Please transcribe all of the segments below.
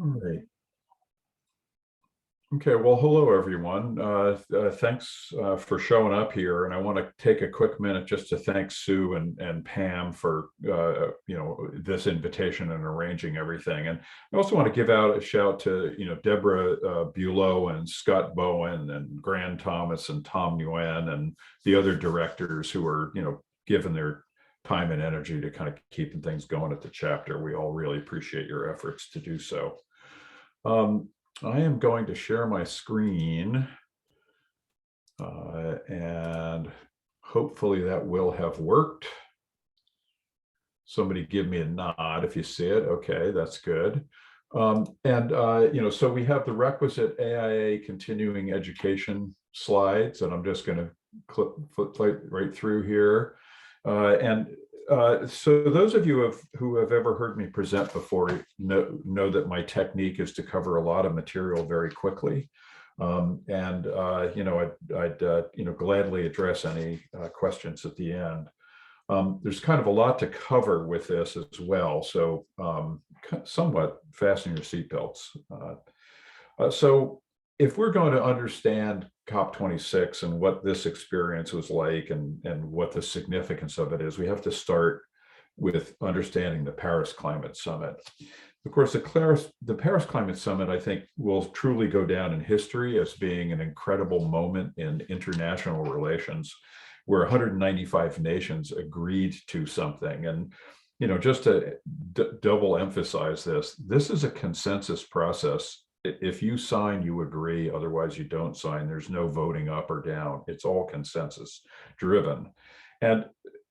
All right. Okay, well, hello, everyone. Thanks for showing up here. And I want to take a quick minute just to thank Sue and Pam for, this invitation and arranging everything. And I also want to give out a shout to, Deborah Bulow and Scott Bowen and Gran Thomas and Tom Nguyen and the other directors who are, given their time and energy to kind of keeping things going at the chapter. We all really appreciate your efforts to do so. I am going to share my screen and hopefully that will have worked. Somebody give me a nod if you see it. Okay, that's good. So we have the requisite AIA continuing education slides, and I'm just going to flip right through here. So those of you who have ever heard me present before know that my technique is to cover a lot of material very quickly. I'd gladly address any questions at the end. There's kind of a lot to cover with this as well, so somewhat fasten your seatbelts. So if we're going to understand COP26 and what this experience was like and what the significance of it is, we have to start with understanding the Paris Climate Summit. Of course, the Paris Climate Summit, I think, will truly go down in history as being an incredible moment in international relations where 195 nations agreed to something. And, just to double emphasize this is a consensus process. If you sign, you agree, otherwise you don't sign. There's no voting up or down. It's all consensus driven. And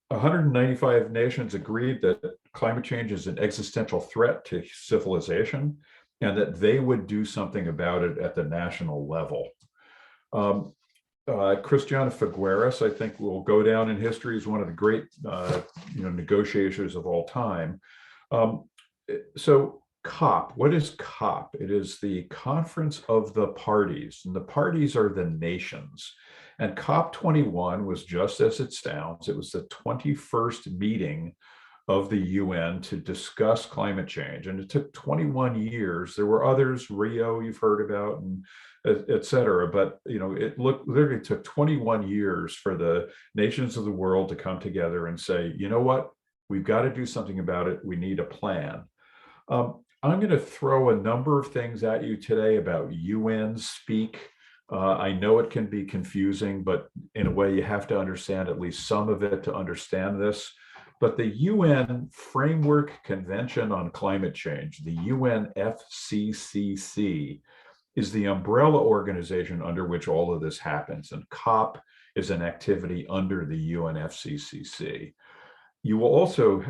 195 nations agreed that climate change is an existential threat to civilization and that they would do something about it at the national level. Christiana Figueres, I think, will go down in history as one of the great negotiators of all time. So COP, what is COP? It is the Conference of the Parties, and the parties are the nations. And COP21 was just as it sounds. It was the 21st meeting of the UN to discuss climate change. And it took 21 years. There were others, Rio, you've heard about, and et cetera. But, it literally took 21 years for the nations of the world to come together and say, you know what, we've got to do something about it. We need a plan. I'm going to throw a number of things at you today about UN speak. I know it can be confusing, but in a way you have to understand at least some of it to understand this. But the UN Framework Convention on Climate Change, the UNFCCC, is the umbrella organization under which all of this happens. And COP is an activity under the UNFCCC. You will also,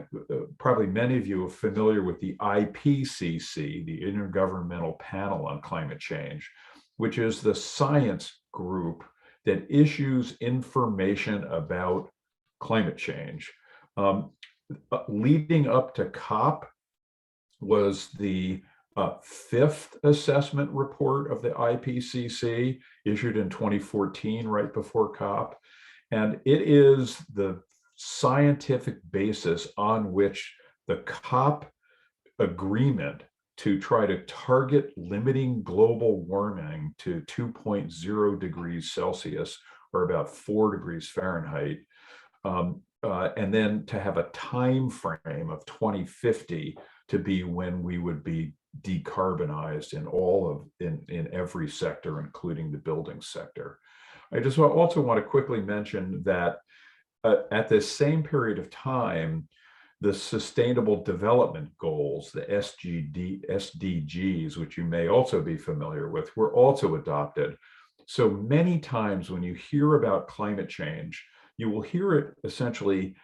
probably many of you are familiar with the IPCC, the Intergovernmental Panel on Climate Change, which is the science group that issues information about climate change. Leading up to COP was the fifth assessment report of the IPCC issued in 2014, right before COP. And it is the scientific basis on which the COP agreement to try to target limiting global warming to 2.0 degrees Celsius, or about 4 degrees Fahrenheit, and then to have a time frame of 2050 to be when we would be decarbonized in every sector, including the building sector. I just also want to quickly mention that at this same period of time, the Sustainable Development Goals, the SDGs, which you may also be familiar with, were also adopted. So many times when you hear about climate change, you will hear it essentially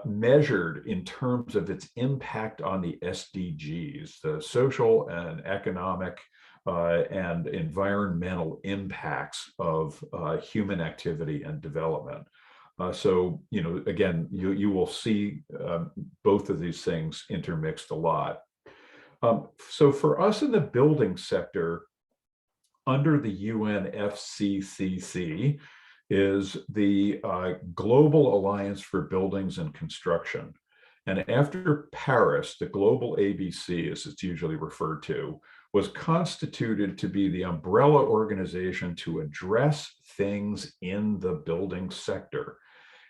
measured in terms of its impact on the SDGs, the social and economic and environmental impacts of human activity and development. Again, you will see both of these things intermixed a lot. So for us in the building sector, under the UNFCCC is the Global Alliance for Buildings and Construction. And after Paris, the global ABC, as it's usually referred to, was constituted to be the umbrella organization to address things in the building sector.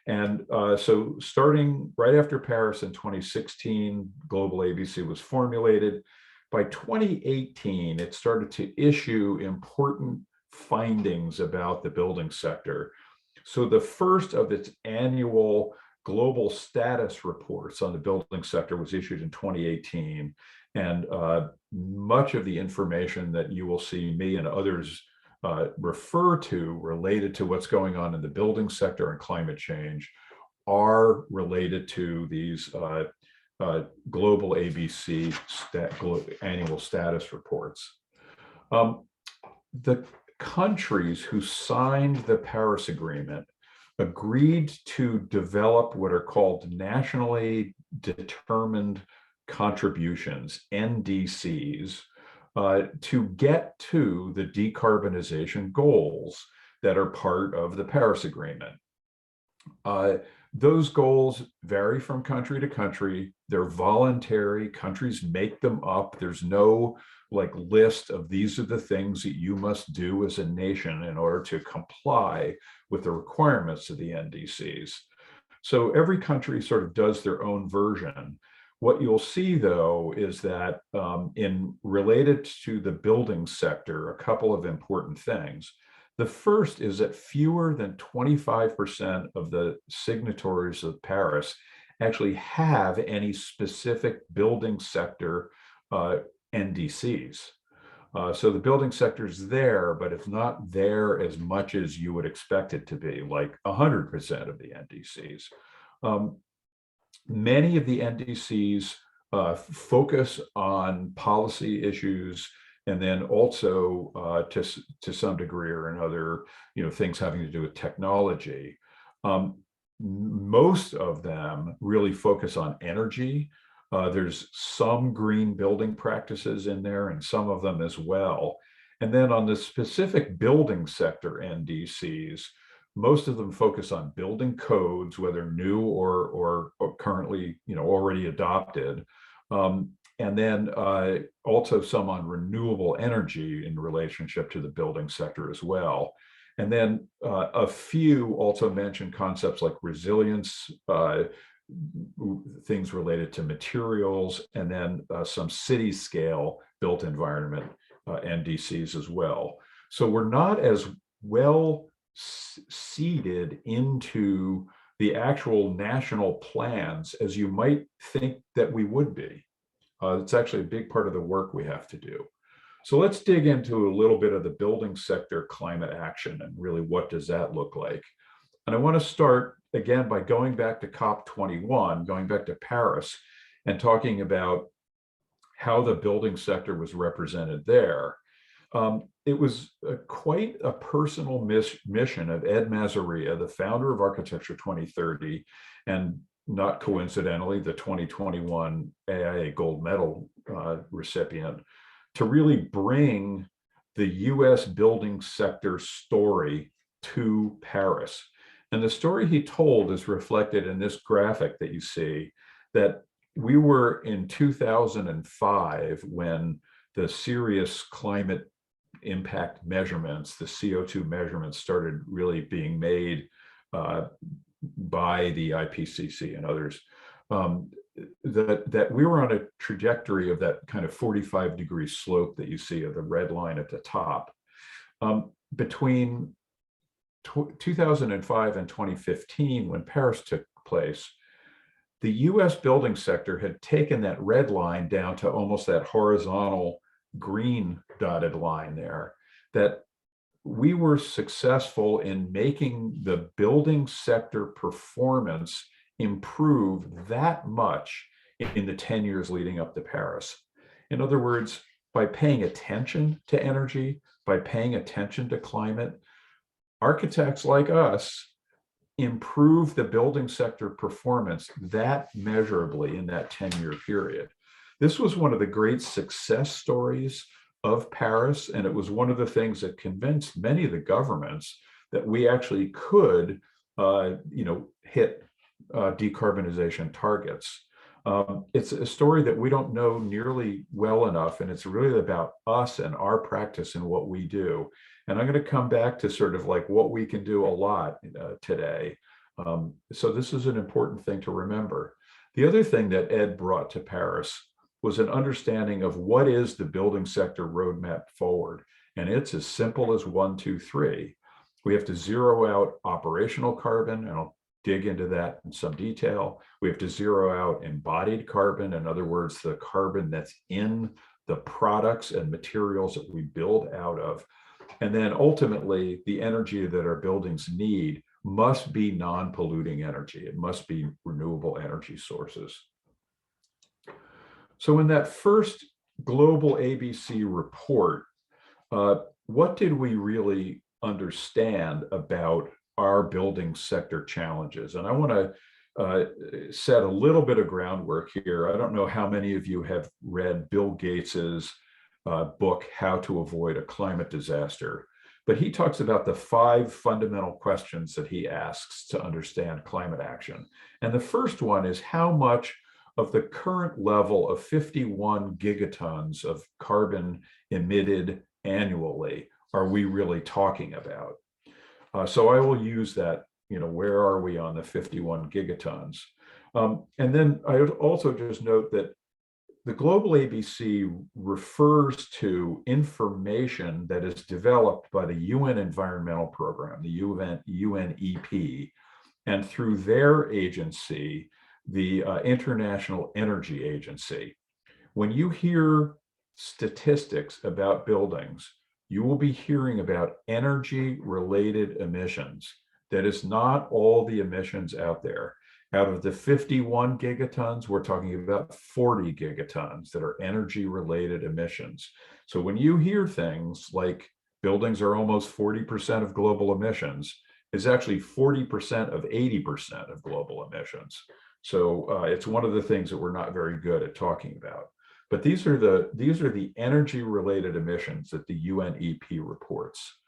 And so starting right after Paris in 2016, global ABC was formulated. By 2018, it started to issue important findings about the building sector. So the first of its annual global status reports on the building sector was issued in 2018. And much of the information that you will see me and others refer to related to what's going on in the building sector and climate change are related to these global ABC annual status reports. The countries who signed the Paris Agreement agreed to develop what are called nationally determined contributions, NDCs, to get to the decarbonization goals that are part of the Paris Agreement. Those goals vary from country to country. They're voluntary. Countries make them up. There's no list of these are the things that you must do as a nation in order to comply with the requirements of the NDCs. So every country sort of does their own version. What you'll see, though, is that in related to the building sector, a couple of important things. The first is that fewer than 25% of the signatories of Paris actually have any specific building sector NDCs. So the building sector is there, but it's not there as much as you would expect it to be, like 100% of the NDCs. Many of the NDCs focus on policy issues, and then also to some degree or another, things having to do with technology. Most of them really focus on energy. There's some green building practices in there, and some of them as well. And then on the specific building sector NDCs, most of them focus on building codes, whether new or currently, already adopted. And then also some on renewable energy in relationship to the building sector as well. And then a few also mention concepts like resilience, things related to materials, and then some city scale built environment NDCs as well. So we're not as well seeded into the actual national plans as you might think that we would be. It's actually a big part of the work we have to do. So let's dig into a little bit of the building sector climate action and really what does that look like. And I want to start again by going back to COP21, going back to Paris, and talking about how the building sector was represented there. It was quite a personal mission of Ed Mazaria, the founder of Architecture 2030, and not coincidentally, the 2021 AIA Gold Medal recipient, to really bring the US building sector story to Paris. And the story he told is reflected in this graphic that you see, that we were in 2005 when the serious climate impact measurements, the CO2 measurements, started really being made by the IPCC and others, that we were on a trajectory of that kind of 45-degree slope that you see of the red line at the top. Between 2005 and 2015, when Paris took place, the US building sector had taken that red line down to almost that horizontal green dotted line there, that we were successful in making the building sector performance improve that much in the 10 years leading up to Paris. In other words, by paying attention to energy, by paying attention to climate, architects like us improve the building sector performance that measurably in that 10-year period. This was one of the great success stories of Paris, and it was one of the things that convinced many of the governments that we actually could, hit decarbonization targets. It's a story that we don't know nearly well enough, and it's really about us and our practice and what we do. And I'm going to come back to sort of like what we can do a lot today. So this is an important thing to remember. The other thing that Ed brought to Paris was an understanding of what is the building sector roadmap forward. And it's as simple as 1, 2, 3. We have to zero out operational carbon, and I'll dig into that in some detail. We have to zero out embodied carbon, in other words, the carbon that's in the products and materials that we build out of. And then ultimately, the energy that our buildings need must be non-polluting energy. It must be renewable energy sources. So in that first global ABC report, what did we really understand about our building sector challenges? And I want to set a little bit of groundwork here. I don't know how many of you have read Bill Gates's book, How to Avoid a Climate Disaster, but he talks about the 5 fundamental questions that he asks to understand climate action. And the first one is, how much of the current level of 51 gigatons of carbon emitted annually are we really talking about? So I will use that, where are we on the 51 gigatons? And then I would also just note that the global ABC refers to information that is developed by the UN Environmental Program, the UNEP, and through their agency, the International Energy Agency. When you hear statistics about buildings, you will be hearing about energy-related emissions. That is not all the emissions out there. Out of the 51 gigatons, we're talking about 40 gigatons that are energy-related emissions. So when you hear things like buildings are almost 40% of global emissions, it's actually 40% of 80% of global emissions. So it's one of the things that we're not very good at talking about. But these are the energy-related emissions that the UNEP reports.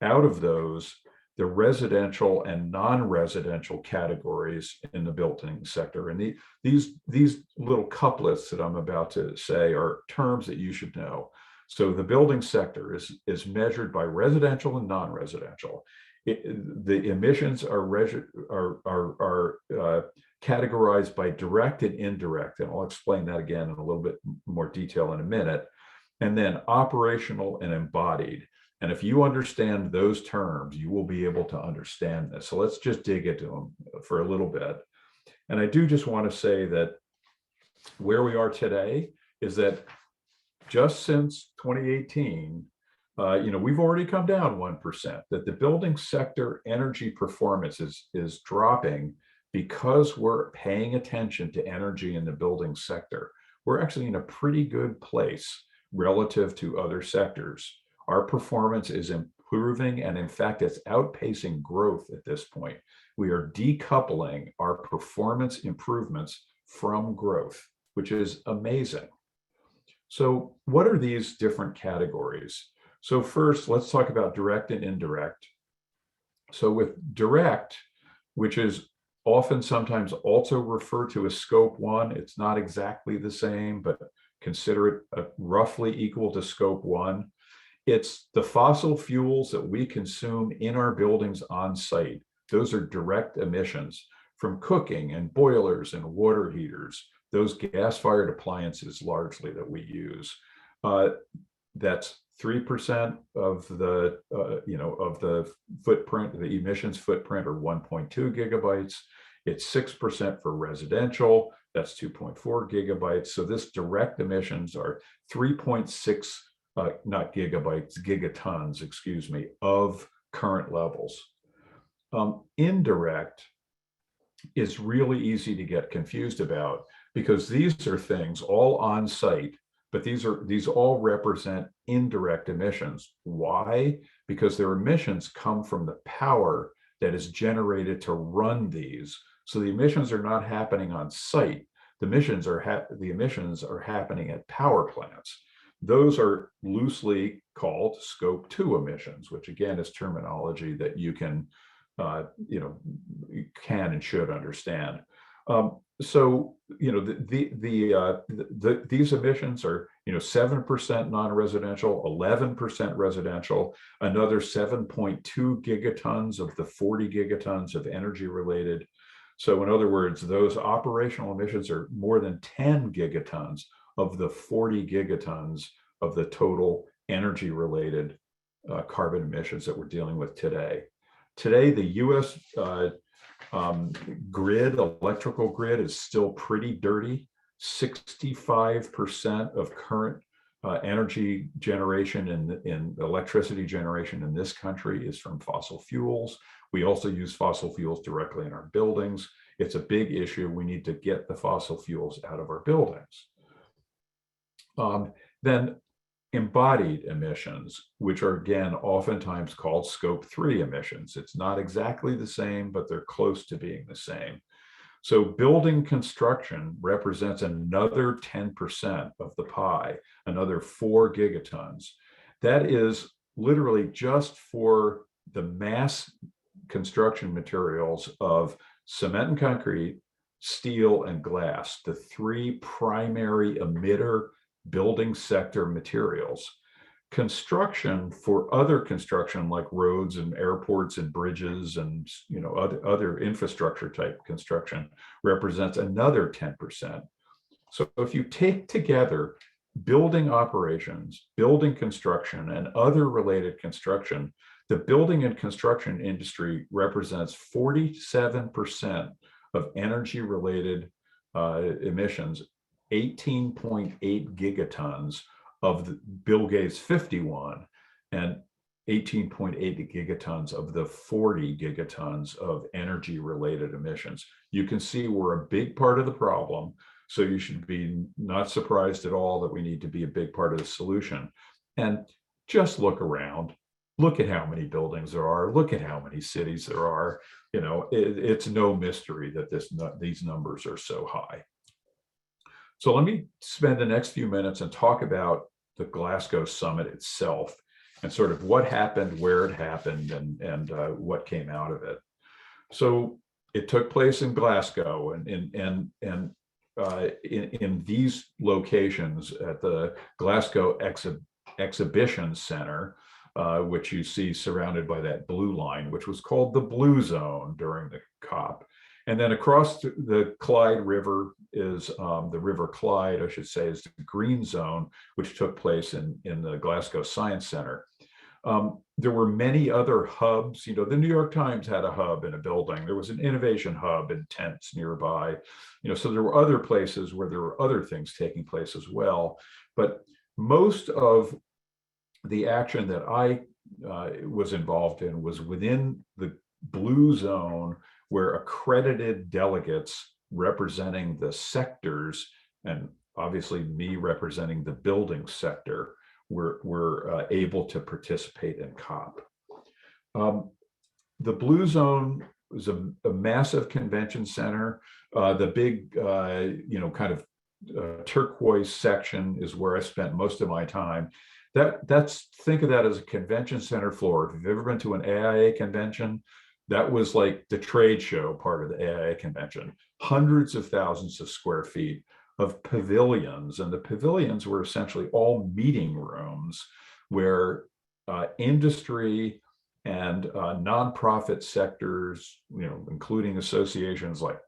Out of those, the residential and non-residential categories in the building sector, and these little couplets that I'm about to say are terms that you should know. So the building sector is measured by residential and non-residential. The emissions are categorized by direct and indirect, and I'll explain that again in a little bit more detail in a minute, and then operational and embodied. And if you understand those terms, you will be able to understand this. So let's just dig into them for a little bit. And I do just want to say that where we are today is that just since 2018, we've already come down 1%, that the building sector energy performance is dropping because we're paying attention to energy in the building sector. We're actually in a pretty good place relative to other sectors. Our performance is improving, and in fact, it's outpacing growth at this point. We are decoupling our performance improvements from growth, which is amazing. So what are these different categories? So first, let's talk about direct and indirect. So with direct, which is often sometimes also referred to as scope 1, it's not exactly the same, but consider it roughly equal to scope 1. It's the fossil fuels that we consume in our buildings on site. Those are direct emissions from cooking and boilers and water heaters, those gas-fired appliances largely that we use. That's 3% of the of the footprint, the emissions footprint, or 1.2 gigabytes. It's 6% for residential. That's 2.4 gigabytes. So this direct emissions are 3.6, not gigabytes, gigatons, excuse me, of current levels. Indirect is really easy to get confused about because these are things all on site, but these all represent indirect emissions. Why? Because their emissions come from the power that is generated to run these. So the emissions are not happening on site. The emissions are happening at power plants. Those are loosely called scope 2 emissions, which again is terminology that you can and should understand. So, these emissions are, 7% non-residential, 11% residential, another 7.2 gigatons of the 40 gigatons of energy related. So in other words, those operational emissions are more than 10 gigatons of the 40 gigatons of the total energy related carbon emissions that we're dealing with today. Today, the US electrical grid is still pretty dirty. 65% of current energy generation in electricity generation in this country is from fossil fuels. We also use fossil fuels directly in our buildings. It's a big issue. We need to get the fossil fuels out of our buildings. Then embodied emissions, which are again oftentimes called scope 3 emissions. It's not exactly the same, but they're close to being the same. So building construction represents another 10% of the pie, another 4 gigatons. That is literally just for the mass construction materials of cement and concrete, steel and glass, the 3 primary emitter building sector materials. Construction for other construction like roads and airports and bridges and other infrastructure type construction represents another 10%. So if you take together building operations, building construction, and other related construction, the building and construction industry represents 47% of energy related emissions, 18.8 gigatons of the Bill Gates 51 and 18.8 gigatons of the 40 gigatons of energy related emissions. You can see we're a big part of the problem. So you should be not surprised at all that we need to be a big part of the solution. And just look around, look at how many buildings there are, look at how many cities there are. It's no mystery that these numbers are so high. So let me spend the next few minutes and talk about the Glasgow summit itself and sort of what happened, where it happened, and what came out of it. So it took place in Glasgow, and in these locations at the Glasgow Exhibition Center, which you see surrounded by that blue line, which was called the Blue Zone during the COP. And then across the Clyde River is the River Clyde, I should say, is the Green Zone, which took place in the Glasgow Science Center. There were many other hubs. The New York Times had a hub in a building. There was an innovation hub in tents nearby. So there were other places where there were other things taking place as well. But most of the action that I was involved in was within the Blue Zone, where accredited delegates representing the sectors, and obviously me representing the building sector, were able to participate in COP. The Blue Zone was a massive convention center. The big, kind of turquoise section is where I spent most of my time. Think of that as a convention center floor. If you've ever been to an AIA convention, that was like the trade show part of the AIA convention. Hundreds of thousands of square feet of pavilions, and the pavilions were essentially all meeting rooms where industry and nonprofit sectors, including associations like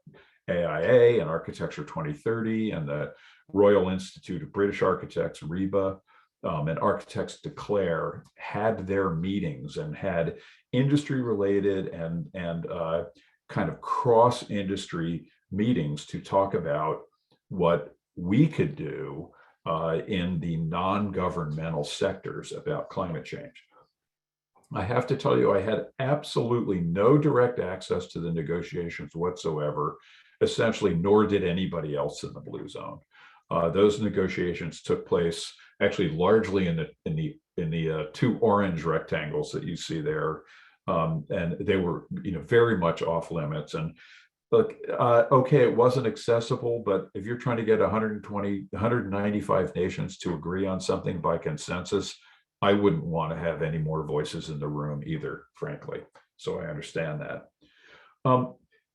AIA and Architecture 2030 and the Royal Institute of British Architects, RIBA, and Architects Declare, had their meetings and had industry related and kind of cross industry meetings to talk about what we could do in the non-governmental sectors about climate change. I have to tell you, I had absolutely no direct access to the negotiations whatsoever, essentially, nor did anybody else in the Blue Zone. Those negotiations took place actually largely in the 2 orange rectangles that you see there, and they were very much off limits. And look, okay, it wasn't accessible, but if you're trying to get 195 nations to agree on something by consensus, I wouldn't want to have any more voices in the room either, frankly. So I understand that.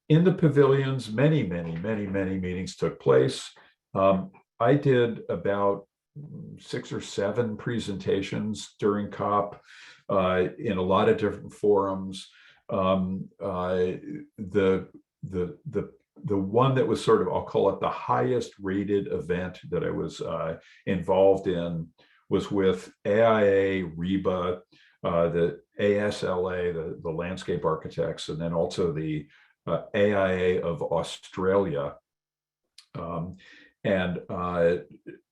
in the pavilions, many meetings took place. I did about 6 or 7 presentations during COP in a lot of different forums. The one that was sort of, I'll call it the highest rated event that I was involved in was with AIA, REBA, the ASLA, the landscape architects, and then also the AIA of Australia.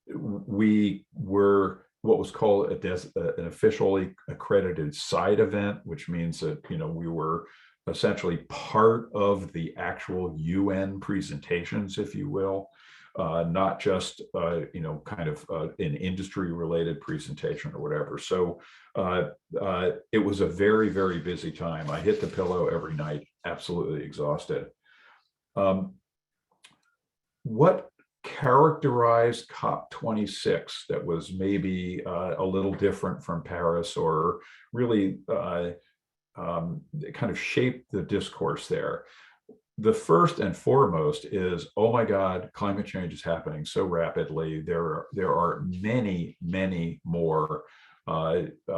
We were what was called an officially accredited side event, which means that, you know, we were essentially part of the actual UN presentations, if you will, not just, you know, kind of an industry related presentation or whatever. So it was a very busy time. I hit the pillow every night, absolutely exhausted. What characterized COP26 that was maybe a little different from Paris, or really kind of shaped the discourse there? The first and foremost is, oh my God, climate change is happening so rapidly. There are many more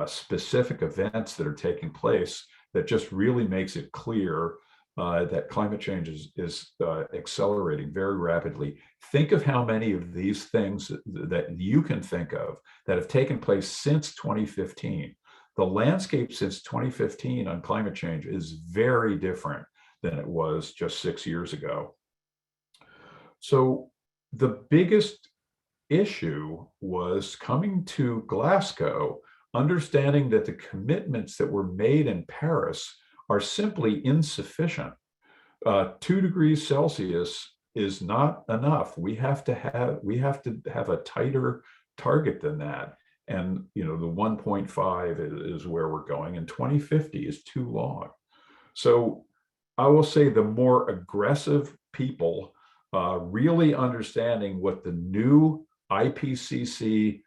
specific events that are taking place that just really makes it clear that climate change is accelerating very rapidly. Think of how many of these things that you can think of that have taken place since 2015. The landscape since 2015 on climate change is very different than it was just 6 years ago. So the biggest issue was coming to Glasgow, understanding that the commitments that were made in Paris are simply insufficient. 2 degrees Celsius is not enough. We have to have a tighter target than that. And, you know, the 1.5 is where we're going, and 2050 is too long. So I will say the more aggressive people really understanding what the new IPCC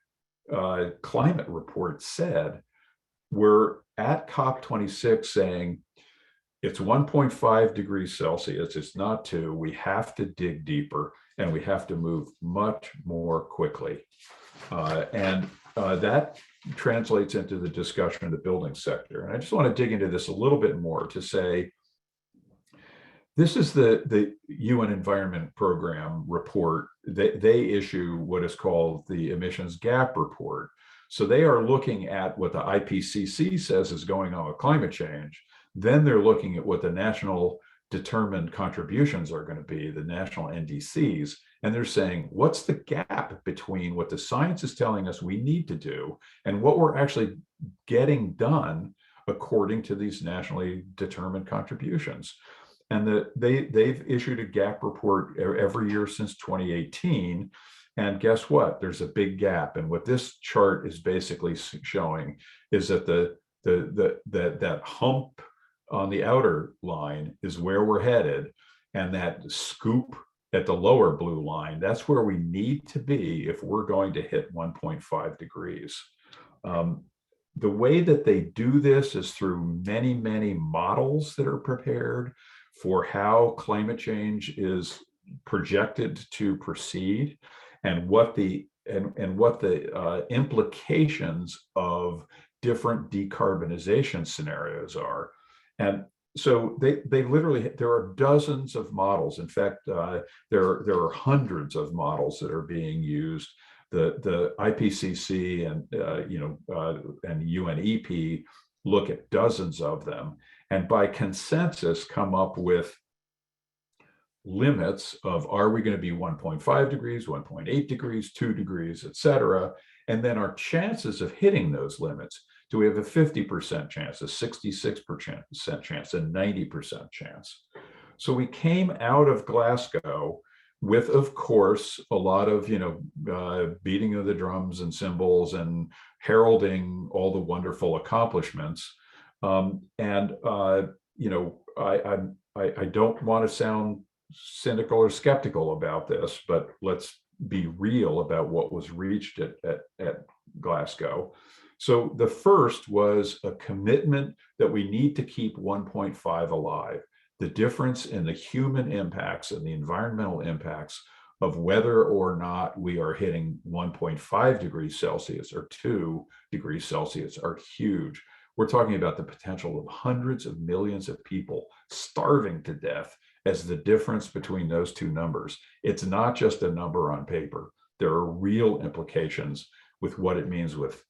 climate report said were at COP26 saying, it's 1.5 degrees Celsius, it's not 2. We have to dig deeper, and we have to move much more quickly. That translates into the discussion of the building sector. And I just want to dig into this a little bit more to say, this is the UN Environment Program report. They issue what is called the Emissions Gap Report. So they are looking at what the IPCC says is going on with climate change. Then they're looking at what the national determined contributions are going to be, the national NDCs. And they're saying, what's the gap between what the science is telling us we need to do and what we're actually getting done according to these nationally determined contributions? And they've issued a gap report every year since 2018. And guess what? There's a big gap. And what this chart is basically showing is that that hump on the outer line is where we're headed. And that scoop at the lower blue line, that's where we need to be if we're going to hit 1.5 degrees. The way that they do this is through many models that are prepared for how climate change is projected to proceed, and what the implications of different decarbonization scenarios are. And so they literally, there are dozens of models. In fact, there are hundreds of models that are being used. The IPCC and and UNEP look at dozens of them, and by consensus come up with limits of, are we going to be 1.5 degrees, 1.8 degrees, 2 degrees, et cetera, and then our chances of hitting those limits. Do we have a 50% chance, a 66% chance, a 90% chance? So we came out of Glasgow with, of course, a lot of, beating of the drums and cymbals and heralding all the wonderful accomplishments. I don't want to sound cynical or skeptical about this, but let's be real about what was reached at Glasgow. So the first was a commitment that we need to keep 1.5 alive. the difference in the human impacts and the environmental impacts of whether or not we are hitting 1.5 degrees Celsius or 2 degrees Celsius are huge. We're talking about the potential of hundreds of millions of people starving to death as the difference between those two numbers. It's not just a number on paper. There are real implications with what it means with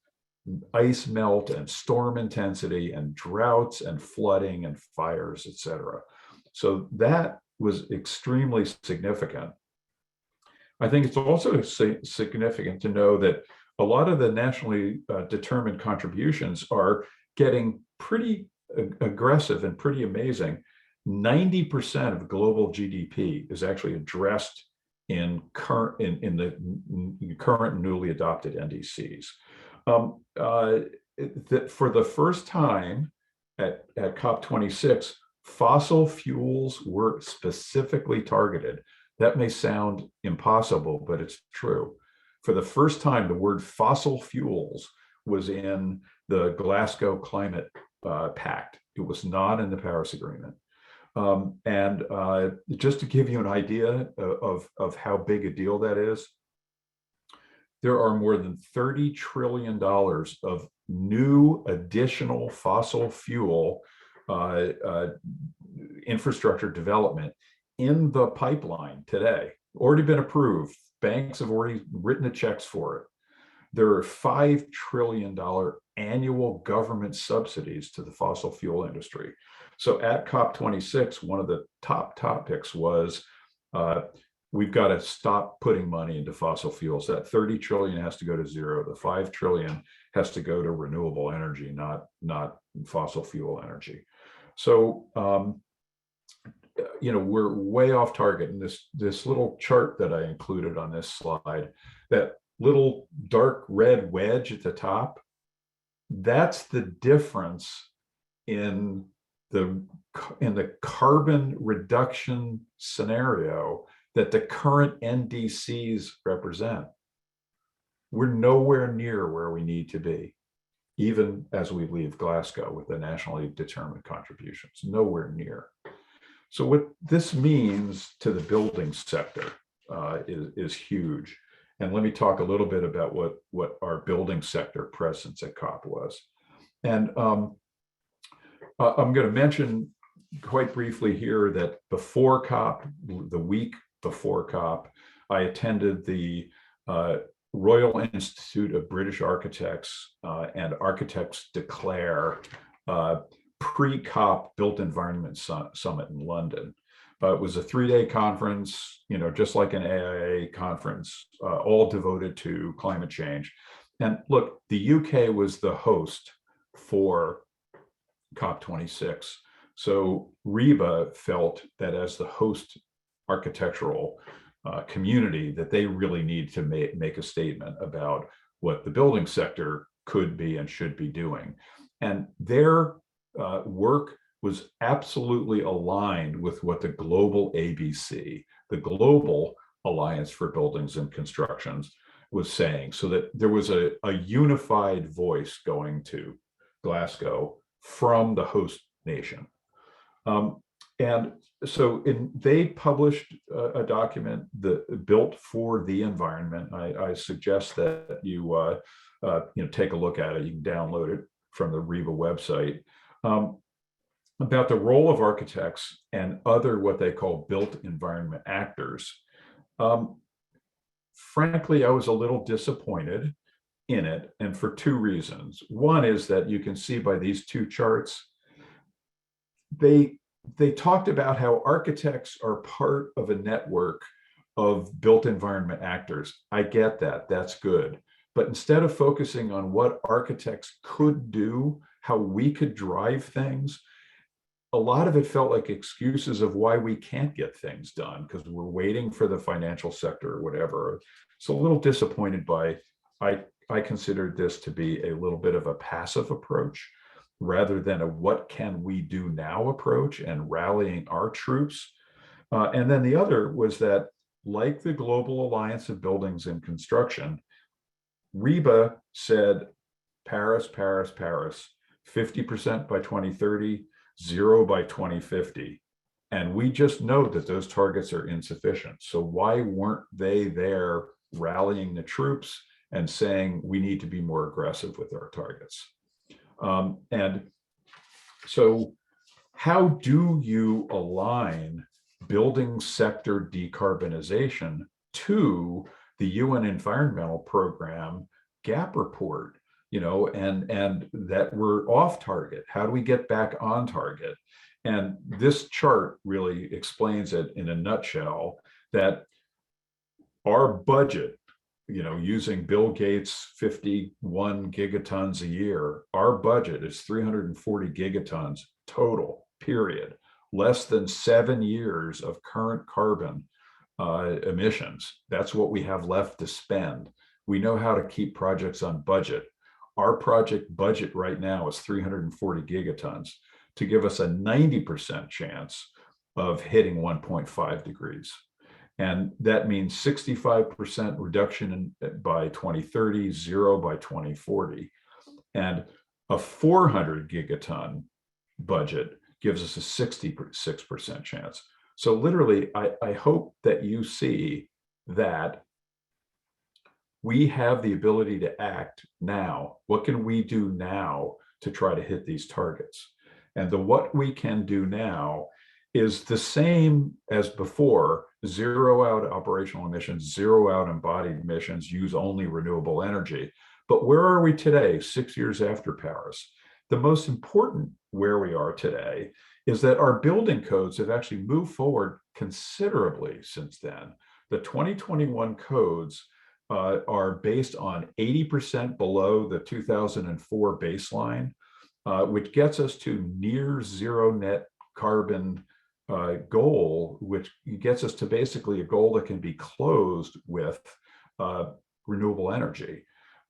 ice melt and storm intensity and droughts and flooding and fires, et cetera. So that was extremely significant. I think it's also significant to know that a lot of the nationally determined contributions are getting pretty aggressive and pretty amazing. 90% of global GDP is actually addressed in the current newly adopted NDCs. For the first time at COP26, fossil fuels were specifically targeted. That may sound impossible, but it's true. For the first time, the word fossil fuels was in the Glasgow Climate Pact. It was not in the Paris Agreement. Just to give you an idea of how big a deal that is, there are more than $30 trillion of new additional fossil fuel infrastructure development in the pipeline today, already been approved. Banks have already written the checks for it. There are $5 trillion annual government subsidies to the fossil fuel industry. So at COP26, one of the top topics was we've got to stop putting money into fossil fuels. That 30 trillion has to go to zero. The 5 trillion has to go to renewable energy, not fossil fuel energy. So, we're way off target. And this little chart that I included on this slide, that little dark red wedge at the top, that's the difference in the carbon reduction scenario that the current NDCs represent. We're nowhere near where we need to be, even as we leave Glasgow with the nationally determined contributions, nowhere near. So what this means to the building sector is huge. And let me talk a little bit about what our building sector presence at COP was. And I'm going to mention quite briefly here that before COP, the week before COP, I attended the Royal Institute of British Architects and Architects Declare pre-COP Built Environment Summit in London. It was a 3-day conference, just like an AIA conference, all devoted to climate change. And look, the UK was the host for COP26. So RIBA felt that as the host architectural community, that they really need to make a statement about what the building sector could be and should be doing. And their work was absolutely aligned with what the global ABC, the Global Alliance for Buildings and Constructions, was saying, so that there was a unified voice going to Glasgow from the host nation. And so they published a document that built for the environment. I suggest that you take a look at it. You can download it from the RIBA website, about the role of architects and other what they call built environment actors. Frankly, I was a little disappointed in it, and for two reasons. One is that you can see by these two charts, they talked about how architects are part of a network of built environment actors. I get that, that's good. But instead of focusing on what architects could do, how we could drive things, a lot of it felt like excuses of why we can't get things done because we're waiting for the financial sector or whatever. So a little disappointed by, I considered this to be a little bit of a passive approach rather than a what can we do now approach and rallying our troops. And then the other was that, like the Global Alliance of Buildings and Construction, RIBA said, Paris, Paris, Paris, 50% by 2030, 0 by 2050. And we just know that those targets are insufficient. So why weren't they there rallying the troops and saying we need to be more aggressive with our targets? And so how do you align building sector decarbonization to the UN Environmental Program gap report, and that we're off target? How do we get back on target? And this chart really explains it in a nutshell, that our budget, using Bill Gates' 51 gigatons a year, our budget is 340 gigatons total, period. Less than 7 years of current carbon emissions. That's what we have left to spend. We know how to keep projects on budget. Our project budget right now is 340 gigatons to give us a 90% chance of hitting 1.5 degrees. And that means 65% reduction by 2030, zero by 2040. And a 400 gigaton budget gives us a 66% chance. So literally, I hope that you see that we have the ability to act now. What can we do now to try to hit these targets? And what we can do now is the same as before: zero out operational emissions, zero out embodied emissions, use only renewable energy. But where are we today, 6 years after Paris? The most important where we are today is that our building codes have actually moved forward considerably since then. The 2021 codes are based on 80% below the 2004 baseline, which gets us to near zero net carbon goal, which gets us to basically a goal that can be closed with renewable energy.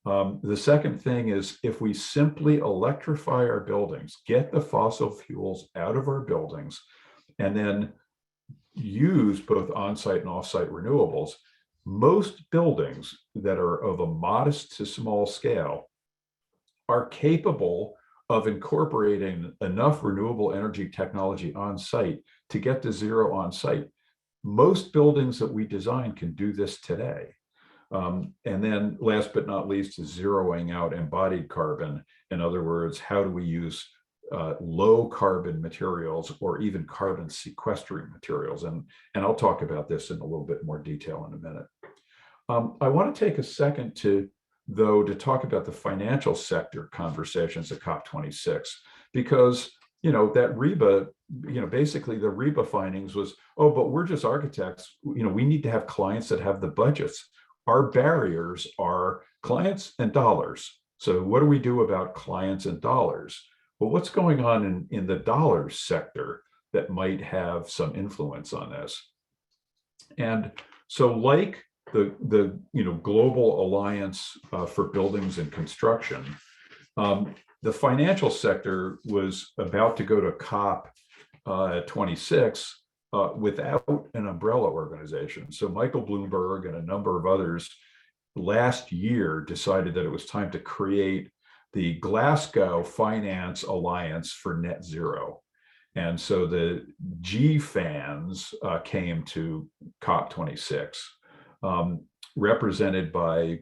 The second thing is, if we simply electrify our buildings, get the fossil fuels out of our buildings, and then use both on-site and off-site renewables, most buildings that are of a modest to small scale are capable of incorporating enough renewable energy technology on site to get to zero on site. Most buildings that we design can do this today. And then last but not least is zeroing out embodied carbon. In other words, how do we use low carbon materials or even carbon sequestering materials? And I'll talk about this in a little bit more detail in a minute. I want to take a second to talk about the financial sector conversations at COP26, because that REBA, basically the REBA findings was, oh, but we're just architects. We need to have clients that have the budgets. Our barriers are clients and dollars. So what do we do about clients and dollars? Well, what's going on in the dollars sector that might have some influence on this? And so, like the Global Alliance for Buildings and Construction, the financial sector was about to go to COP26 without an umbrella organization. So Michael Bloomberg and a number of others last year decided that it was time to create the Glasgow Finance Alliance for Net Zero. And so the GFANs came to COP26, represented by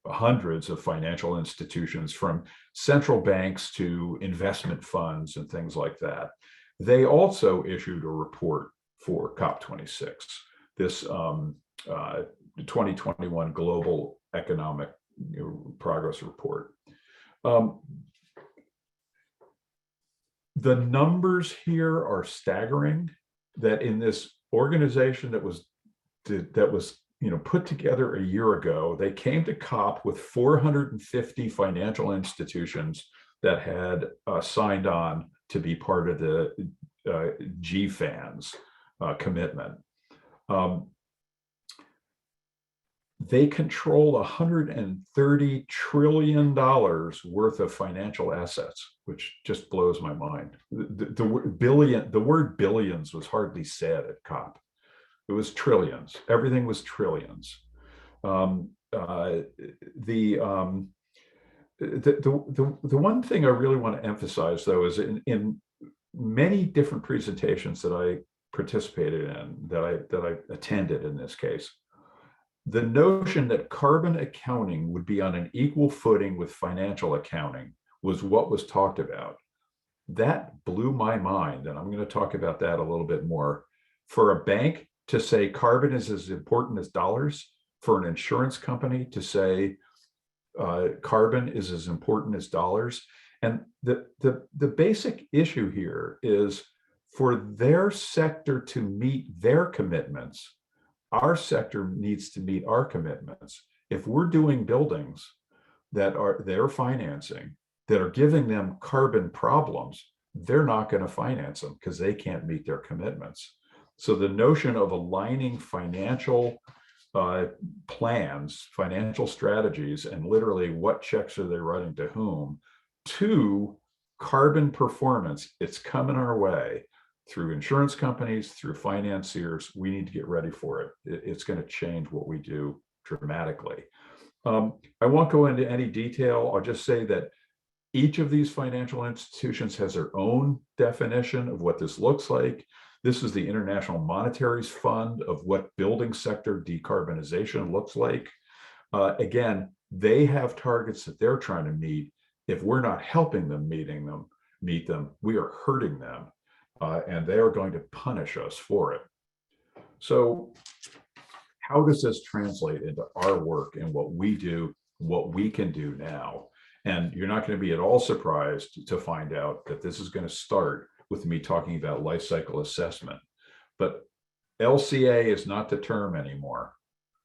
hundreds of financial institutions, from central banks to investment funds and things like that. They also issued a report for COP26, this 2021 Global Economic Progress Report. The numbers here are staggering, that in this organization that was put together a year ago, they came to COP with 450 financial institutions that had signed on to be part of the GFAN's commitment. They control $130 trillion worth of financial assets, which just blows my mind. The word billions was hardly said at COP. It was trillions. Everything was trillions. The one thing I really want to emphasize, though, is in many different presentations that I participated in, that I attended in this case, the notion that carbon accounting would be on an equal footing with financial accounting was what was talked about. That blew my mind, and I'm going to talk about that a little bit more. For a bank to say carbon is as important as dollars, for an insurance company to say carbon is as important as dollars. And the basic issue here is for their sector to meet their commitments, our sector needs to meet our commitments. If we're doing buildings that are they're financing that are giving them carbon problems, they're not going to finance them because they can't meet their commitments. So the notion of aligning financial plans, financial strategies, and literally what checks are they writing to whom, to carbon performance, it's coming our way through insurance companies, through financiers. We need to get ready for it. It's going to change what we do dramatically. I won't go into any detail. I'll just say that each of these financial institutions has their own definition of what this looks like. This is the International Monetary Fund of what building sector decarbonization looks like. Again, they have targets that they're trying to meet. If we're not helping them meet them, we are hurting them, and they are going to punish us for it. So how does this translate into our work and what we do, what we can do now? And you're not going to be at all surprised to find out that this is going to start with me talking about life cycle assessment. But LCA is not the term anymore.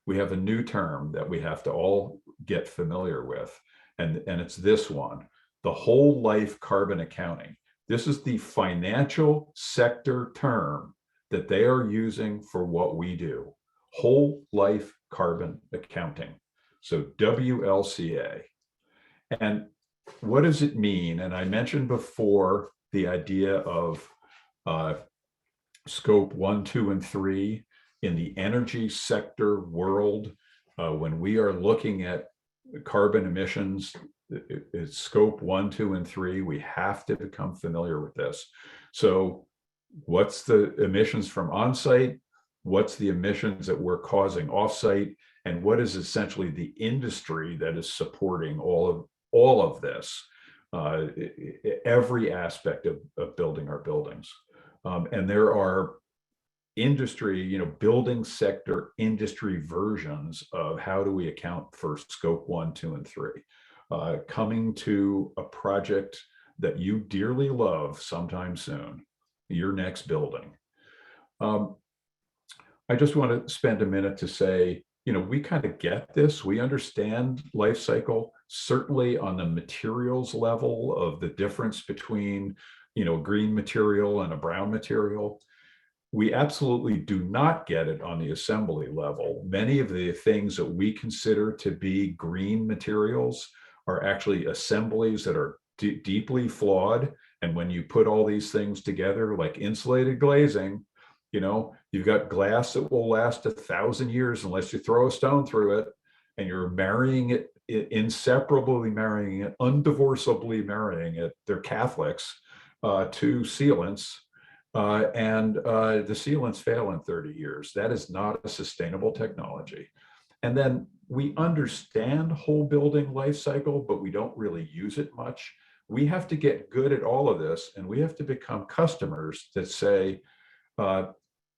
We have a new term that we have to all get familiar with, and it's this one, the whole life carbon accounting. This is the financial sector term that they are using for what we do, whole life carbon accounting. So WLCA. And what does it mean? And I mentioned before the idea of scope 1, 2, and 3 in the energy sector world. When we are looking at carbon emissions, it's scope 1, 2, and 3. We have to become familiar with this. So what's the emissions from on-site? What's the emissions that we're causing off-site? And what is essentially the industry that is supporting all of this, every aspect of building our buildings. And there are industry, building sector industry versions of how do we account for scope 1, 2, and 3. Coming to a project that you dearly love sometime soon, your next building. I just want to spend a minute to say, we kind of get this. We understand life cycle, certainly on the materials level of the difference between, a green material and a brown material. We absolutely do not get it on the assembly level. Many of the things that we consider to be green materials are actually assemblies that are deeply flawed. And when you put all these things together, like insulated glazing, you've got glass that will last 1,000 years unless you throw a stone through it, and you're marrying it, inseparably marrying it, undivorceably marrying it. They're Catholics to sealants, and the sealants fail in 30 years. That is not a sustainable technology. And then we understand whole building life cycle, but we don't really use it much. We have to get good at all of this, and we have to become customers that say,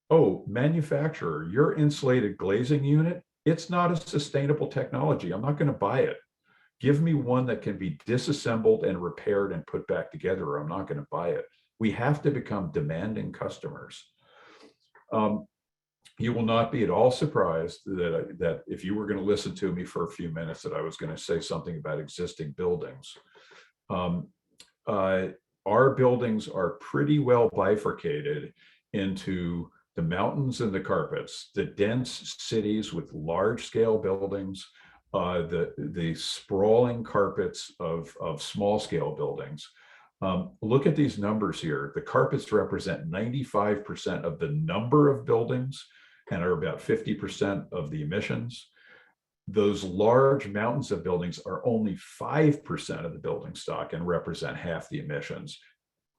oh, manufacturer, your insulated glazing unit, it's not a sustainable technology. I'm not going to buy it. Give me one that can be disassembled and repaired and put back together, or I'm not going to buy it. We have to become demanding customers. You will not be at all surprised that if you were going to listen to me for a few minutes, that I was going to say something about existing buildings. Our buildings are pretty well bifurcated into the mountains and the carpets, the dense cities with large scale buildings, the sprawling carpets of small scale buildings. Look at these numbers here. The carpets represent 95% of the number of buildings and are about 50% of the emissions. Those large mountains of buildings are only 5% of the building stock and represent half the emissions.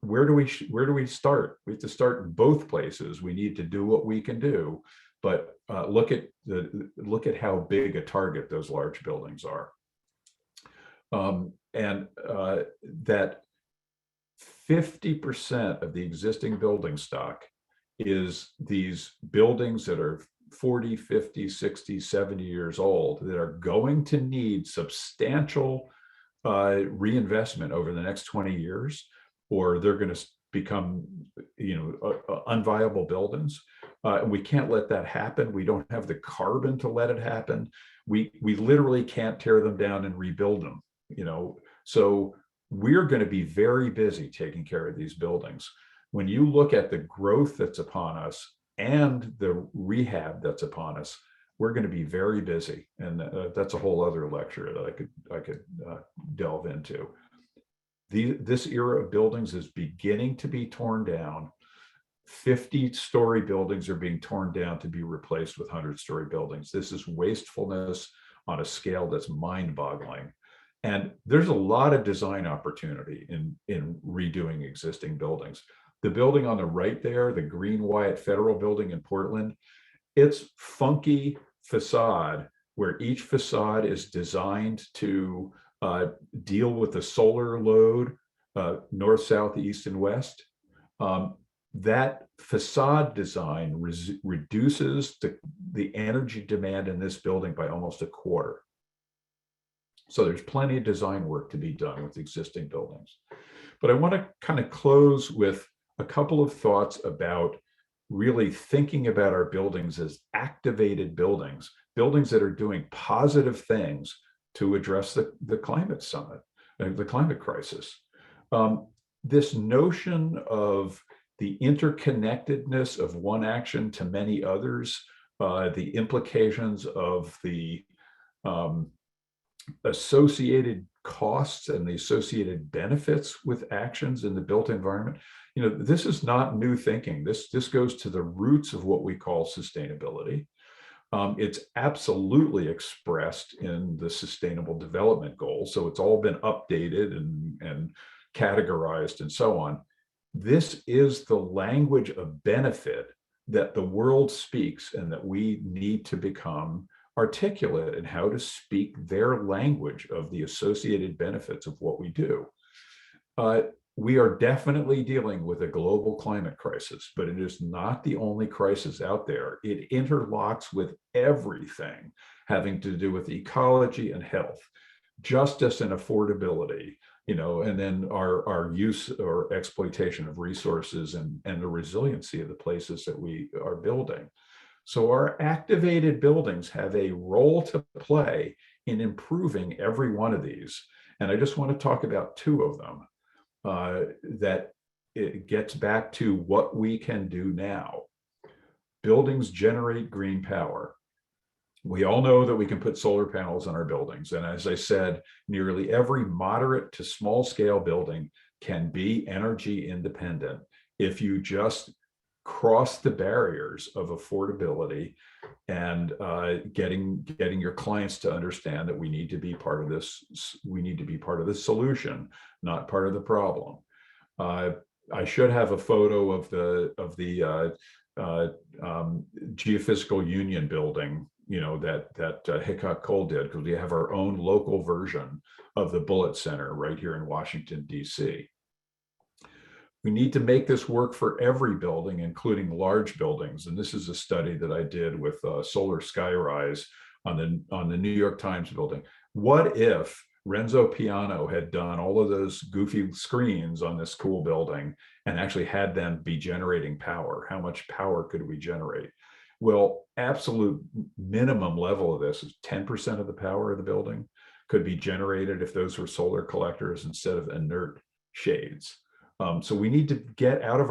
where do we start? We have to start in both places. We need to do what we can do, but look at how big a target those large buildings are, and that 50% of the existing building stock is these buildings that are 40, 50, 60, 70 years old that are going to need substantial reinvestment over the next 20 years, or they're going to become, unviable buildings. We can't let that happen. We don't have the carbon to let it happen. We literally can't tear them down and rebuild them, So we're going to be very busy taking care of these buildings. When you look at the growth that's upon us and the rehab that's upon us, we're going to be very busy, and that's a whole other lecture that I could delve into. This era of buildings is beginning to be torn down. 50-story buildings are being torn down to be replaced with 100-story buildings. This is wastefulness on a scale that's mind-boggling. And there's a lot of design opportunity in redoing existing buildings. The building on the right there, the Green Wyatt Federal Building in Portland, it's funky facade where each facade is designed to deal with the solar load, north, south, east, and west. That facade design reduces the energy demand in this building by almost a quarter. So there's plenty of design work to be done with existing buildings. But I want to kind of close with a couple of thoughts about really thinking about our buildings as activated buildings, buildings that are doing positive things to address the climate summit, the climate crisis. This notion of the interconnectedness of one action to many others, the implications of the associated costs and the associated benefits with actions in the built environment. This is not new thinking. This goes to the roots of what we call sustainability. It's absolutely expressed in the Sustainable Development Goals. So it's all been updated and categorized and so on. This is the language of benefit that the world speaks, and that we need to become articulate in how to speak their language of the associated benefits of what we do. We are definitely dealing with a global climate crisis, but it is not the only crisis out there. It interlocks with everything having to do with ecology and health, justice and affordability, and then our use or exploitation of resources and the resiliency of the places that we are building. So our activated buildings have a role to play in improving every one of these. And I just want to talk about two of them. That it gets back to what we can do now. Buildings generate green power. We all know that we can put solar panels on our buildings. And as I said, nearly every moderate to small scale building can be energy independent if you just cross the barriers of affordability and getting your clients to understand that we need to be part of this. We need to be part of the solution, not part of the problem. I should have a photo of the Geophysical Union building, that Hickok Cole did, because we have our own local version of the Bullitt Center right here in Washington, D.C. We need to make this work for every building, including large buildings. And this is a study that I did with Solar Skyrise on the New York Times building. What if Renzo Piano had done all of those goofy screens on this cool building and actually had them be generating power? How much power could we generate? Well, absolute minimum level of this is 10% of the power of the building could be generated if those were solar collectors instead of inert shades. So we need to get out of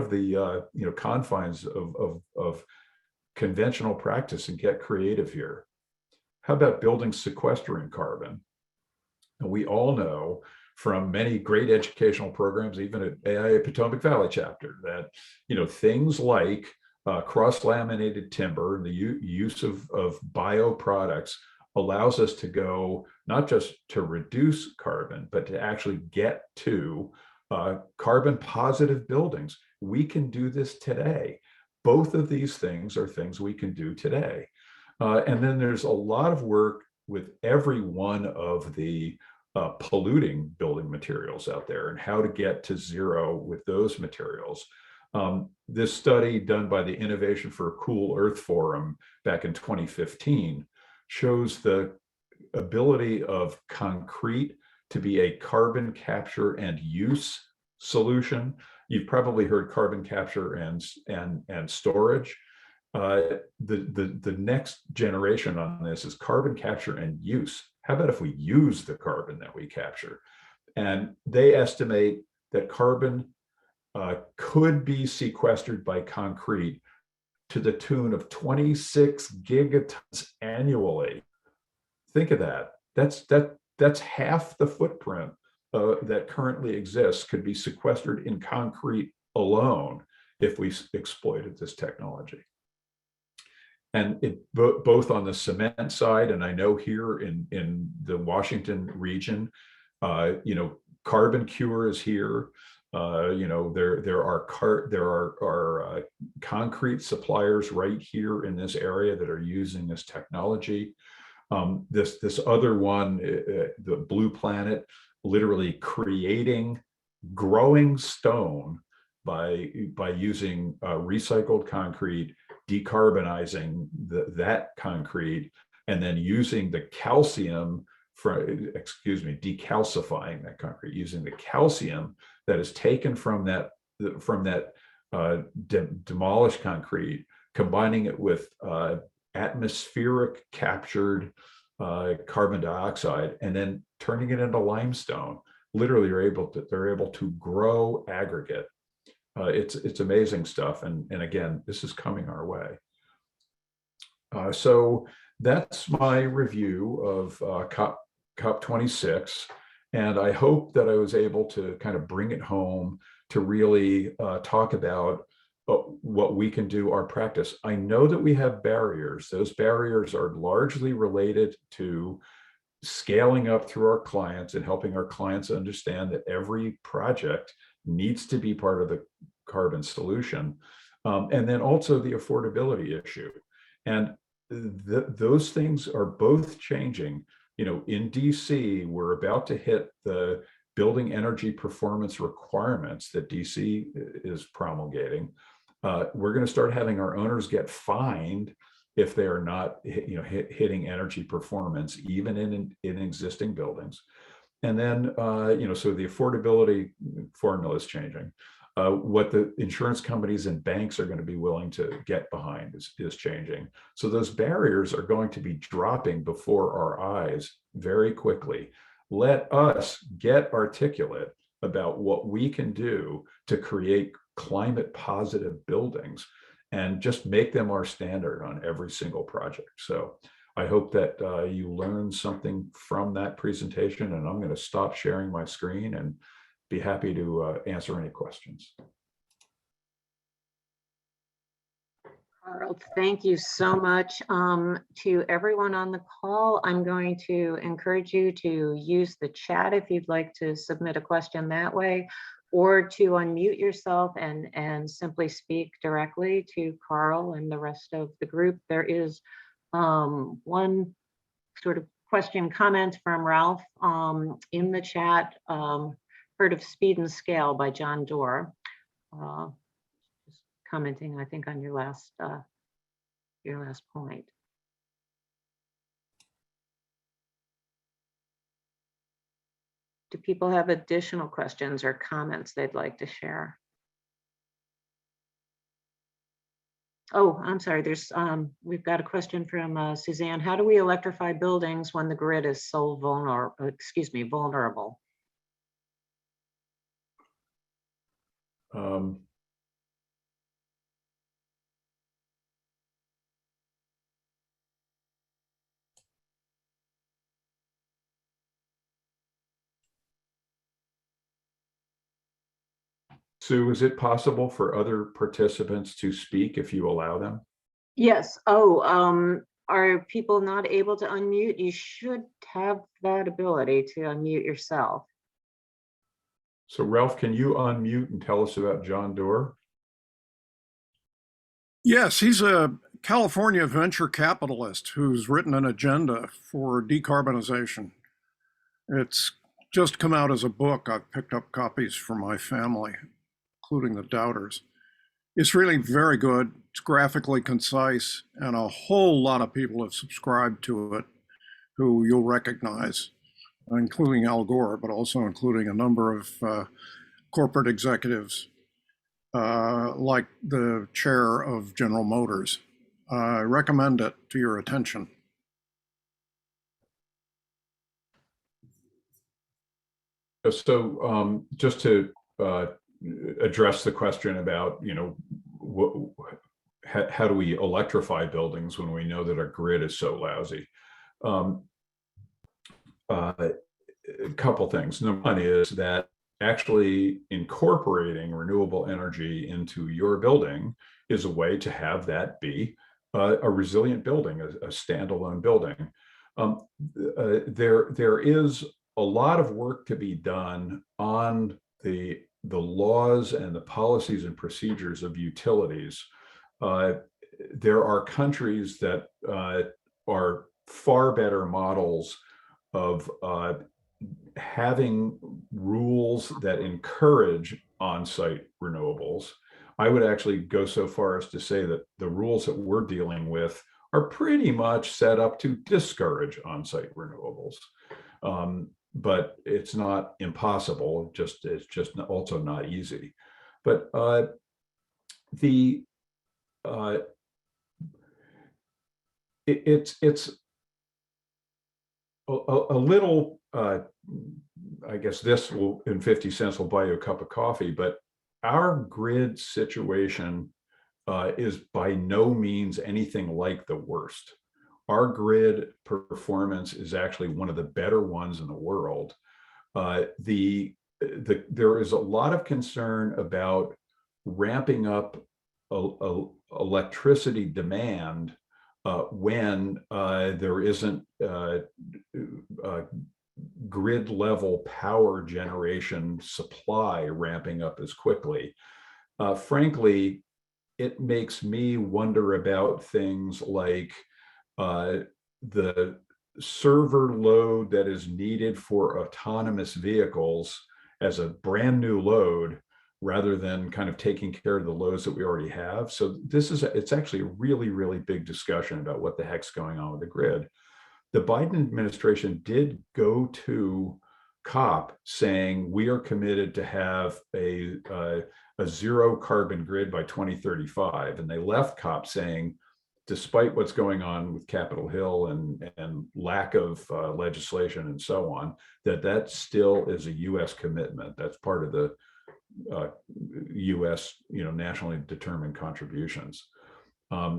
the confines of conventional practice and get creative here. How about buildings sequestering carbon? And we all know from many great educational programs, even at AIA Potomac Valley chapter, that things like cross-laminated timber and the use of bio products allows us to go not just to reduce carbon, but to actually get to carbon positive buildings. We can do this today. Both of these things are things we can do today. And then there's a lot of work with every one of the polluting building materials out there and how to get to zero with those materials. This study done by the Innovation for a Cool Earth Forum back in 2015 shows the ability of concrete to be a carbon capture and use solution. You've probably heard carbon capture and storage. The next generation on this is carbon capture and use. How about if we use the carbon that we capture? And they estimate that carbon could be sequestered by concrete to the tune of 26 gigatons annually. Think of that. That's half the footprint that currently exists could be sequestered in concrete alone if we exploited this technology. And both on the cement side, and I know here in the Washington region, Carbon Cure is here. There are concrete suppliers right here in this area that are using this technology. This other one, the Blue Planet, literally creating growing stone by using recycled concrete, decarbonizing that concrete, and then using the calcium decalcifying that concrete, using the calcium that is taken from that demolished concrete, combining it with atmospheric captured carbon dioxide, and then turning it into limestone. Literally, they're able to grow aggregate. It's amazing stuff, and again, this is coming our way. So that's my review of COP26, and I hope that I was able to kind of bring it home to really talk about what we can do, our practice. I know that we have barriers. Those barriers are largely related to scaling up through our clients and helping our clients understand that every project needs to be part of the carbon solution. And then also the affordability issue. And those things are both changing. In DC, we're about to hit the building energy performance requirements that DC is promulgating. We're going to start having our owners get fined if they are not hitting energy performance, even in existing buildings. And then, so the affordability formula is changing. What the insurance companies and banks are going to be willing to get behind is changing. So those barriers are going to be dropping before our eyes very quickly. Let us get articulate about what we can do to create climate positive buildings and just make them our standard on every single project. So I hope that you learned something from that presentation, and I'm going to stop sharing my screen and be happy to answer any questions. Carl, thank you so much. To everyone on the call, I'm going to encourage you to use the chat if you'd like to submit a question that way, or to unmute yourself and simply speak directly to Carl and the rest of the group. There is one sort of question comment from Ralph in the chat. Heard of Speed and Scale by John Doerr. Just commenting, I think, on your last point. Do people have additional questions or comments they'd like to share? Oh, I'm sorry. There's we've got a question from Suzanne. How do we electrify buildings when the grid is so vulnerable? Sue, is it possible for other participants to speak if you allow them? Yes. Oh, are people not able to unmute? You should have that ability to unmute yourself. So Ralph, can you unmute and tell us about John Doerr? Yes, he's a California venture capitalist who's written an agenda for decarbonization. It's just come out as a book. I've picked up copies for my family, including the doubters. It's really very good. It's graphically concise, and a whole lot of people have subscribed to it who you'll recognize, including Al Gore, but also including a number of corporate executives like the chair of General Motors. I recommend it to your attention. So just to address the question about, how do we electrify buildings when we know that our grid is so lousy? A couple things. Number one is that actually incorporating renewable energy into your building is a way to have that be a resilient building, a standalone building. There is a lot of work to be done on the laws and the policies and procedures of utilities. There are countries that are far better models of having rules that encourage on-site renewables. I would actually go so far as to say that the rules that we're dealing with are pretty much set up to discourage on-site renewables. But it's not impossible, it's just also not easy. But it's a little, I guess this will, in 50 cents, will buy you a cup of coffee, but our grid situation is by no means anything like the worst. Our grid performance is actually one of the better ones in the world. There is a lot of concern about ramping up electricity demand when there isn't grid level power generation supply ramping up as quickly. Frankly, it makes me wonder about things like the server load that is needed for autonomous vehicles as a brand new load, rather than kind of taking care of the loads that we already have. So it's actually a really, really big discussion about what the heck's going on with the grid. The Biden administration did go to COP saying we are committed to have a zero carbon grid by 2035. And they left COP saying, despite what's going on with Capitol Hill and lack of legislation and so on, that still is a US commitment. That's part of the US, nationally determined contributions.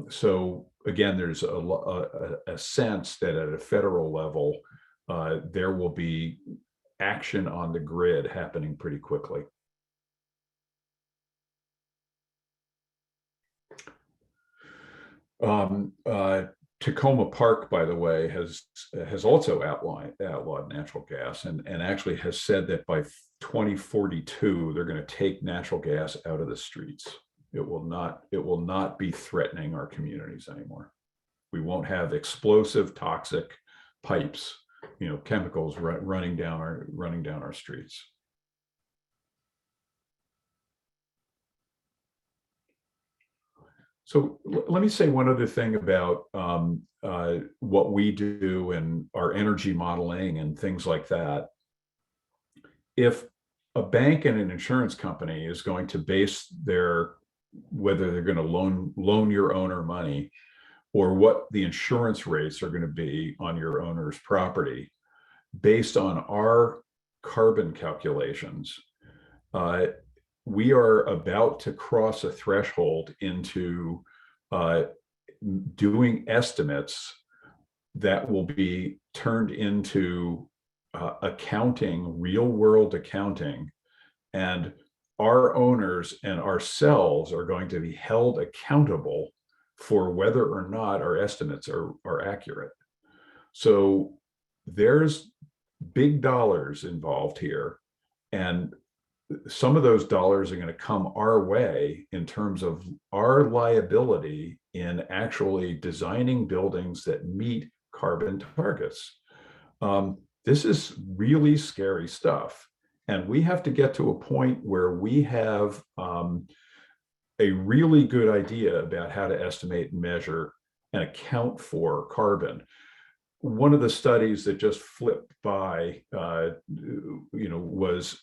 So again, there's a sense that at a federal level, there will be action on the grid happening pretty quickly. Tacoma Park, by the way, has also outlawed natural gas, and actually has said that by 2042 they're going to take natural gas out of the streets. It will not be threatening our communities anymore. We won't have explosive, toxic pipes, chemicals running down our streets. So let me say one other thing about what we do and our energy modeling and things like that. If a bank and an insurance company is going to base whether they're going to loan your owner money or what the insurance rates are going to be on your owner's property based on our carbon calculations, we are about to cross a threshold into doing estimates that will be turned into accounting, real world accounting, and our owners and ourselves are going to be held accountable for whether or not our estimates are accurate. So there's big dollars involved here, and some of those dollars are going to come our way in terms of our liability in actually designing buildings that meet carbon targets. This is really scary stuff. And we have to get to a point where we have a really good idea about how to estimate and measure and account for carbon. One of the studies that just flipped by, was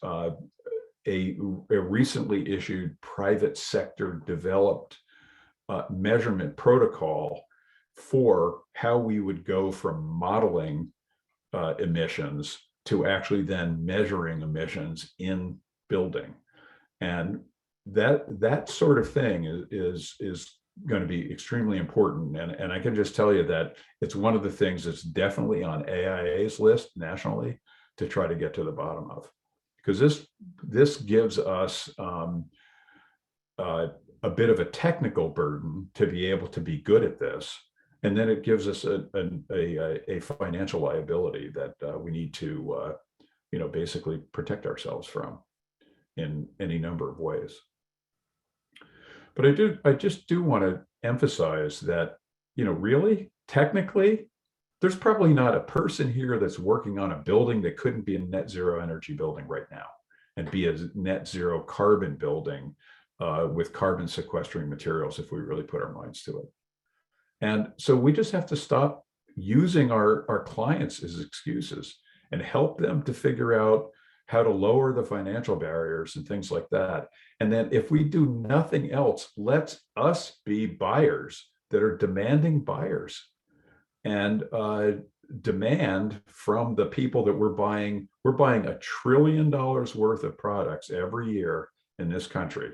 a recently issued private sector developed measurement protocol for how we would go from modeling emissions to actually then measuring emissions in building. And that sort of thing is going to be extremely important. And I can just tell you that it's one of the things that's definitely on AIA's list nationally to try to get to the bottom of, because this gives us a bit of a technical burden to be able to be good at this. And then it gives us a financial liability that we need to, basically protect ourselves from in any number of ways. But I just do want to emphasize that, really, technically, there's probably not a person here that's working on a building that couldn't be a net zero energy building right now and be a net zero carbon building with carbon sequestering materials if we really put our minds to it. And so we just have to stop using our clients as excuses and help them to figure out how to lower the financial barriers and things like that. And then if we do nothing else, let us be buyers that are demanding buyers and demand from the people that we're buying $1 trillion worth of products every year in this country.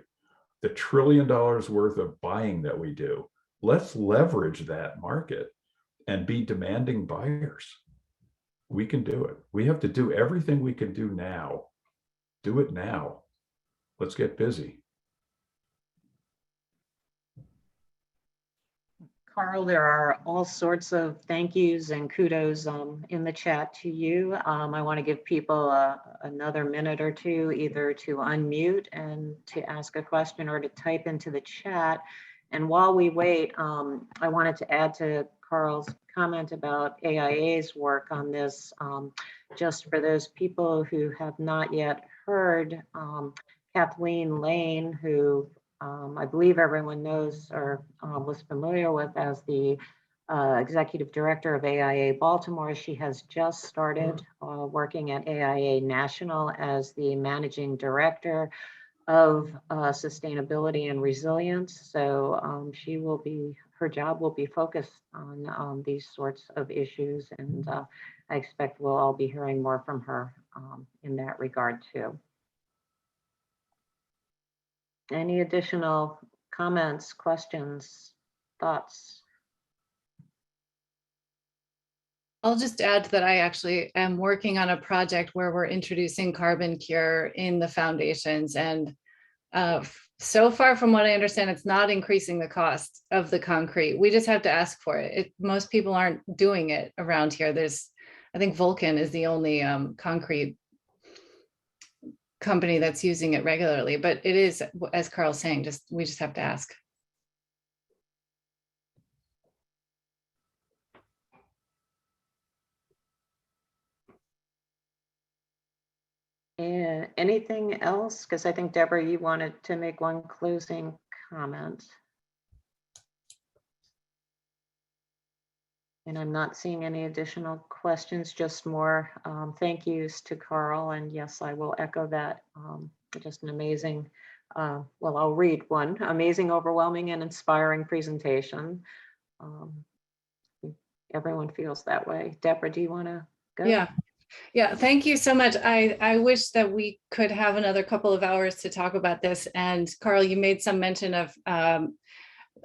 The $1 trillion worth of buying that we do, let's leverage that market and be demanding buyers. We can do it. We have to do everything we can do now. Do it now. Let's get busy. Carl, there are all sorts of thank yous and kudos in the chat to you. I want to give people another minute or two, either to unmute and to ask a question or to type into the chat. And while we wait, I wanted to add to Carl's comment about AIA's work on this, just for those people who have not yet heard. Kathleen Lane, who I believe everyone knows or was familiar with as the executive director of AIA Baltimore. She has just started working at AIA National as the managing director of sustainability and resilience. So her job will be focused on these sorts of issues. And I expect we'll all be hearing more from her in that regard too. Any additional comments, questions, thoughts? I'll just add that I actually am working on a project where we're introducing carbon cure in the foundations. And so far, from what I understand, it's not increasing the cost of the concrete. We just have to ask for it. Most people aren't doing it around here. I think Vulcan is the only concrete company that's using it regularly, but it is, as Carl's saying, we just have to ask. And anything else? Because I think, Deborah, you wanted to make one closing comment. And I'm not seeing any additional questions, just more thank yous to Carl. And yes, I will echo that. Just an amazing, well, I'll read one, amazing, overwhelming, and inspiring presentation. Everyone feels that way. Deborah, do you want to go? Yeah, thank you so much. I wish that we could have another couple of hours to talk about this. And Carl, you made some mention of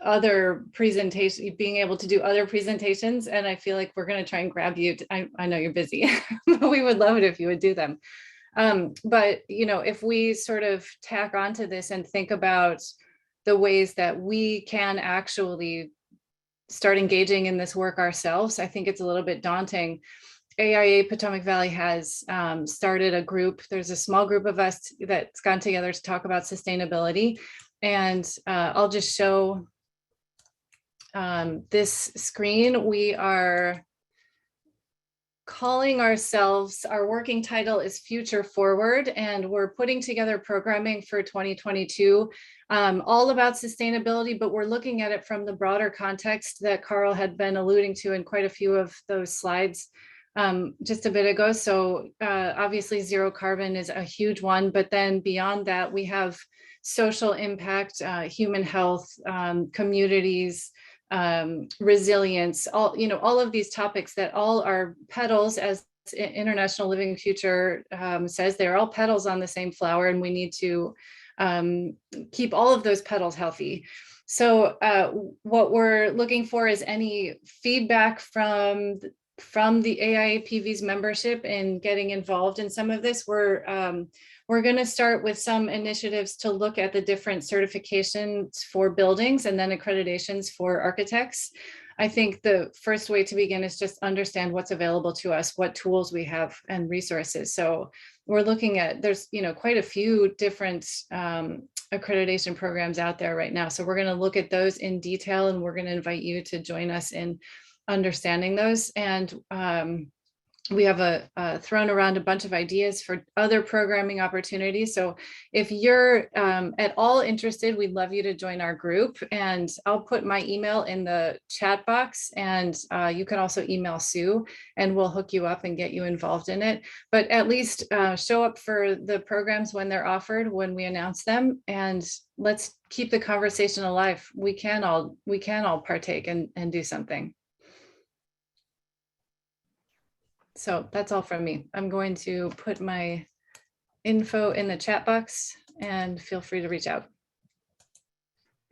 other presentations, being able to do other presentations. And I feel like we're going to try and grab you. I know you're busy, but we would love it if you would do them. But, if we sort of tack onto this and think about the ways that we can actually start engaging in this work ourselves, I think it's a little bit daunting. AIA Potomac Valley has started a group. There's a small group of us that's gotten together to talk about sustainability. And I'll just show this screen. We are calling ourselves, our working title is Future Forward, and we're putting together programming for 2022, all about sustainability, but we're looking at it from the broader context that Carl had been alluding to in quite a few of those slides just a bit ago. So obviously zero carbon is a huge one, but then beyond that, we have social impact, human health, communities, resilience, all of these topics that all are petals, as International Living Future says, they're all petals on the same flower, and we need to keep all of those petals healthy. So what we're looking for is any feedback from the AIA PV's membership in getting involved in some of this. We're going to start with some initiatives to look at the different certifications for buildings and then accreditations for architects. I think the first way to begin is just understand what's available to us, what tools we have and resources. So we're looking at, there's quite a few different accreditation programs out there right now. So we're going to look at those in detail, and we're going to invite you to join us in understanding those. And we have thrown around a bunch of ideas for other programming opportunities. So if you're at all interested, we'd love you to join our group, and I'll put my email in the chat box, and you can also email Sue and we'll hook you up and get you involved in it. But at least show up for the programs when they're offered, when we announce them, and let's keep the conversation alive. We can all partake and do something. So that's all from me. I'm going to put my info in the chat box, and feel free to reach out.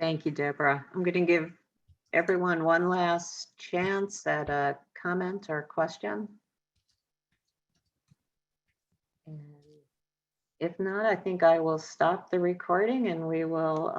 Thank you, Deborah. I'm going to give everyone one last chance at a comment or question. And if not, I think I will stop the recording and we will